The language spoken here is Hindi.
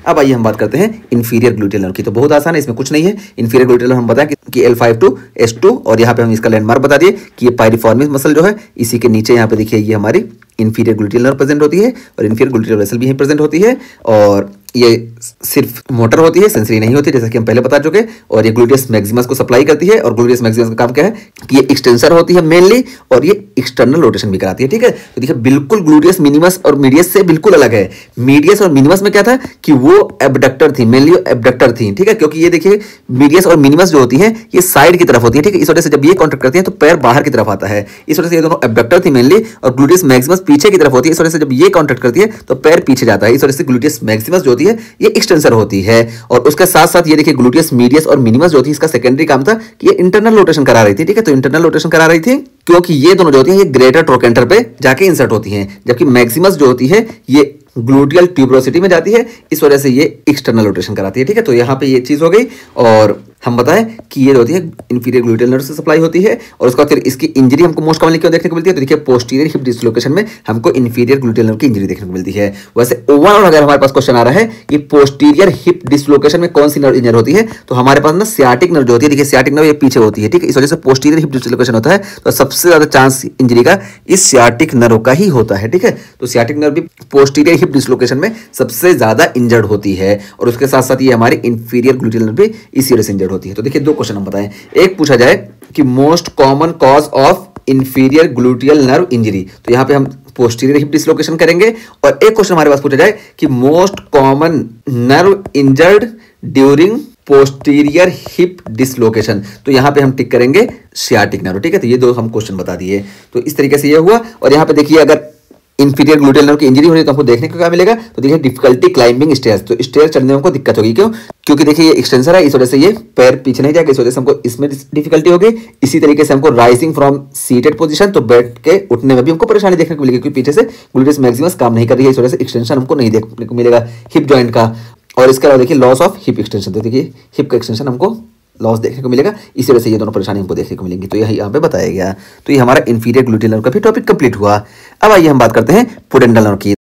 अब आइए हम बात करते हैं इंफीरियर ग्लूटियल नर्व की। तो बहुत आसान है, इसमें कुछ नहीं है। इंफीरियर ग्लूटियल नर्व हम बताएं कि L5 to S2, और यहाँ पे हम इसका लैंडमार्क बता दिए कि ये पायरिफॉर्मिस मसल जो है इसी के नीचे यहाँ पे देखिए ये हमारी इंफीरियर ग्लूटियल नर्व प्रेजेंट होती है, और इंफीरियर ग्लूटियल वेसल भी यहीं प्रेजेंट होती है, और ये सिर्फ मोटर होती है, सेंसरी नहीं होती, जैसा कि हम पहले बता चुके। और ये ग्लूटियस मैक्सिमस को सप्लाई करती है, और ग्लूटियस मैक्सिमस का काम क्या है कि ये एक्सटेंसर होती है मेनली, और ये एक्सटर्नल रोटेशन भी कराती है। ठीक है, तो देखिए बिल्कुल ग्लूटियस मिनिमस और मीडियस से बिल्कुल अलग है। मीडियस और मिनिमस में क्या था कि वो एबडक्टर थी, मेनली एबडक्टर थी। ठीक है, क्योंकि ये देखिए मीडियस और मिनिमस जो होती है ये साइड की तरफ होती है। ठीक है, इस वजह से जब ये कॉन्ट्रैक्ट करती है तो पैर बाहर की तरफ आता है, इस वजह से ये दोनों एबडक्टर थी मेनली, और ग्लूटियस मैक्सिमस पीछे की तरफ होती है, इस वजह से जब ये कॉन्ट्रैक्ट करती है तो पैर पीछे जाता है, इस वजह से ग्लूटियस मैक्सिमस जो होती है ये एक्सटेंसर होती है। और उसके साथ साथ ये देखिए ग्लूटियस मीडियस और मिनिमस जो थी इसका सेकेंडरी काम था कि ये इंटरनल रोटेशन करा रही थी। ठीक है, तो इंटरनल रोटेशन करा रही थी क्योंकि ये दोनों जो होती हैं ये ग्रेटर ट्रोकेंटर पे जाके इंसर्ट होती हैं, जबकि मैक्सिमस जो होती है ये ग्लूटियल ट्यूबरोसिटी में जाती है, इस वजह से ये एक्सटर्नल रोटेशन कराती है। ठीक है, तो यहाँ पे ये चीज हो गई। और हम बताएं कि ये होती है इंफीरियर ग्लूटियल नर्व से सप्लाई होती है, और उसका फिर इसकी इंजरी हमको मोस्ट कॉमनली क्यों देखने को मिलती है, तो देखिए पोस्टीरियर हिप डिसलोकेशन में हमको इंफीरियर ग्लूटियल नर्व की इंजरी देखने को मिलती है। वैसे ओवरऑल अगर हमारे पास क्वेश्चन आ रहा है कि पोस्टीरियर हिप डिसलोकेशन में कौन सी नर्व इंजर होती है, तो हमारे पास ना सियाटिक नर्व जो होती है, देखिए सियाटिक नर्व ये पीछे होती है। ठीक है, इस वजह से पोस्टीरियर हिप डिसलोकेशन होता है, तो सबसे ज्यादा चांस इंजरी का इस सियाटिक नर्व का ही होता है। ठीक है, तो सियाटिक नर्व भी पोस्टीरियर हिप डिसलोकेशन में सबसे ज्यादा इंजर्ड होती है, और उसके साथ साथ ये हमारी इंफीरियर ग्लूटियल नर्व भी इसी वजह से इंजर्ड होती है। तो देखिए दो क्वेश्चन हम बताएं, एक पूछा जाए कि most common cause of inferior gluteal nerve injury, तो यहां पे हम पोस्टीरियर हिप डिसलोकेशन करेंगे, और एक क्वेश्चन हमारे पास पूछा जाए कि most common nerve injured during posterior hip dislocation, तो यहां पे हम टिक करेंगे सियाटिक नर्व। ठीक है, तो ये दो हम क्वेश्चन बता दिए। तो इस तरीके से ये हुआ। और यहां पे देखिए अगर इंफीरियर ग्लूटियल नर्व की इंजरी हो रही है तो हमको देखने को क्या मिलेगा, तो देखिए डिफिकल्टी क्लाइंबिंग स्टेयर्स, तो स्टेयर चढ़ने में हमको दिक्कत होगी। क्यों? क्योंकि देखिए ये एक्सटेंसर है, इस वजह से ये पैर पीछे नहीं जाएगा, इस वजह से हमको इसमें डिफिकल्टी होगी। इसी तरीके से हमको राइजिंग फ्रॉम सीटेड पोजीशन, तो बैठ के उठने में भी हमको परेशानी देखने को मिलेगी, क्योंकि पीछे से ग्लूटियस मैक्सिमस काम नहीं कर रही है, इस वजह से एक्सटेंशन हमको नहीं देखने को मिलेगा हिप जॉइंट का। और इसके अलावा देखिए लॉस ऑफ हिप एक्सटेंशन, तो देखिए हिप का एक्सटेंशन हमको लॉस देखने को मिलेगा, इसी वजह से ये दोनों परेशानी हमको देखने को मिलेंगी। तो यही यहाँ पे बताया गया। तो ये हमारा इंफीरियर ग्लूटियल नर्व का भी टॉपिक कंप्लीट हुआ। अब आइए हम बात करते हैं पुडेंटल नर्व की।